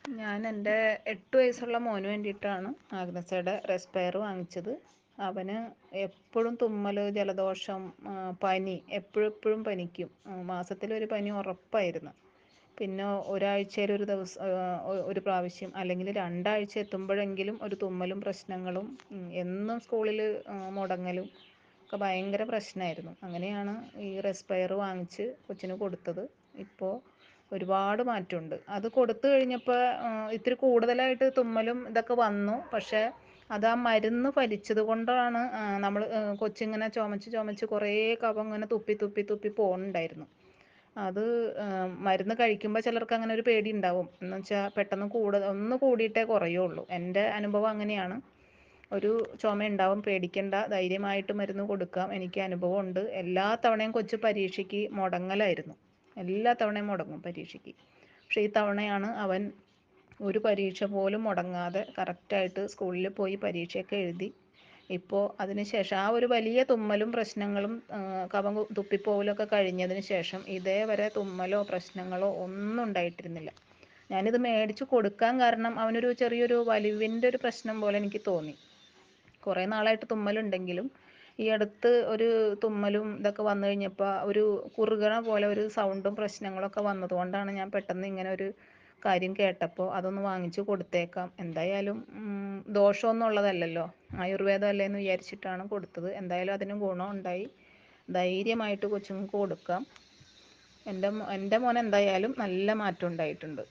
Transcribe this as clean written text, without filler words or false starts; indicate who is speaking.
Speaker 1: ഞാൻ എൻ്റെ 8 വയസ്സുള്ള മോന് വേണ്ടിയിട്ടാണ് ആഗ്നസയുടെ റെസ്പയർ വാങ്ങിച്ചത്. അവന് എപ്പോഴും തുമ്മൽ, ജലദോഷം, പനി, എപ്പോഴും പനിക്കും. മാസത്തിലൊരു പനി ഉറപ്പായിരുന്നു. പിന്നെ ഒരാഴ്ചയിൽ ഒരു ദിവസം, ഒരു പ്രാവശ്യം അല്ലെങ്കിൽ 2 ആഴ്ച എത്തുമ്പോഴെങ്കിലും ഒരു തുമ്മലും പ്രശ്നങ്ങളും, എന്നും സ്കൂളിൽ മുടങ്ങലും ഒക്കെ ഭയങ്കര പ്രശ്നമായിരുന്നു. അങ്ങനെയാണ് ഈ റെസ്പയർ വാങ്ങിച്ച് കൊച്ചിന് കൊടുത്തത്. ഇപ്പോൾ ഒരുപാട് മാറ്റമുണ്ട്. അത് കൊടുത്തു കഴിഞ്ഞപ്പോൾ ഇത്തിരി കൂടുതലായിട്ട് തുമ്മലും ഇതൊക്കെ വന്നു. പക്ഷേ അത് ആ മരുന്ന് ഫലിച്ചത് കൊണ്ടാണ്. നമ്മൾ കൊച്ചിങ്ങനെ ചുമച്ച് കുറേ കഫം ഇങ്ങനെ തുപ്പി പോകുന്നുണ്ടായിരുന്നു. അത് മരുന്ന് കഴിക്കുമ്പോൾ ചിലർക്ക് അങ്ങനെ ഒരു പേടി ഉണ്ടാവും. എന്ന് വെച്ചാൽ പെട്ടെന്ന് ഒന്ന് കൂടിയിട്ടേ കുറയുള്ളൂ. എൻ്റെ അനുഭവം അങ്ങനെയാണ്. ഒരു ചുമ ഉണ്ടാവും, പേടിക്കണ്ട, ധൈര്യമായിട്ട് മരുന്ന് കൊടുക്കാം. എനിക്ക് അനുഭവമുണ്ട്. എല്ലാ തവണയും കൊച്ച് പരീക്ഷയ്ക്ക് മുടങ്ങലായിരുന്നു. എല്ലാ തവണയും മുടങ്ങും പരീക്ഷയ്ക്ക്. പക്ഷേ ഈ തവണയാണ് അവൻ ഒരു പരീക്ഷ പോലും മുടങ്ങാതെ കറക്റ്റായിട്ട് സ്കൂളിൽ പോയി പരീക്ഷയൊക്കെ എഴുതി. ഇപ്പോൾ അതിന് ശേഷം ആ ഒരു വലിയ തുമ്മലും പ്രശ്നങ്ങളും കഫം തുപ്പിപ്പോകലൊക്കെ കഴിഞ്ഞതിന് ശേഷം ഇതേവരെ തുമ്മലോ പ്രശ്നങ്ങളോ ഒന്നും ഉണ്ടായിട്ടിരുന്നില്ല. ഞാനിത് മേടിച്ച് കൊടുക്കാൻ കാരണം അവനൊരു ചെറിയൊരു വലിവിൻ്റെ ഒരു പ്രശ്നം പോലെ എനിക്ക് തോന്നി. കുറേ നാളായിട്ട് തുമ്മലുണ്ടെങ്കിലും ഈ അടുത്ത് ഒരു തുമ്മലും ഇതൊക്കെ വന്നു കഴിഞ്ഞപ്പോൾ ഒരു കുറുകണ പോലെ ഒരു സൗണ്ടും പ്രശ്നങ്ങളൊക്കെ വന്നതുകൊണ്ടാണ് ഞാൻ പെട്ടെന്ന് ഇങ്ങനെ ഒരു കാര്യം കേട്ടപ്പോൾ അതൊന്ന് വാങ്ങിച്ച് കൊടുത്തേക്കാം. എന്തായാലും ദോഷമൊന്നും ഉള്ളതല്ലല്ലോ, ആയുർവേദം അല്ലേന്ന് വിചാരിച്ചിട്ടാണ് കൊടുത്തത്. എന്തായാലും അതിന് ഗുണം ഉണ്ടായി. ധൈര്യമായിട്ട് കൊച്ചുങ്ങൾക്ക് കൊടുക്കാം. എൻ്റെ മോൻ എന്തായാലും നല്ല മാറ്റം ഉണ്ടായിട്ടുണ്ട്.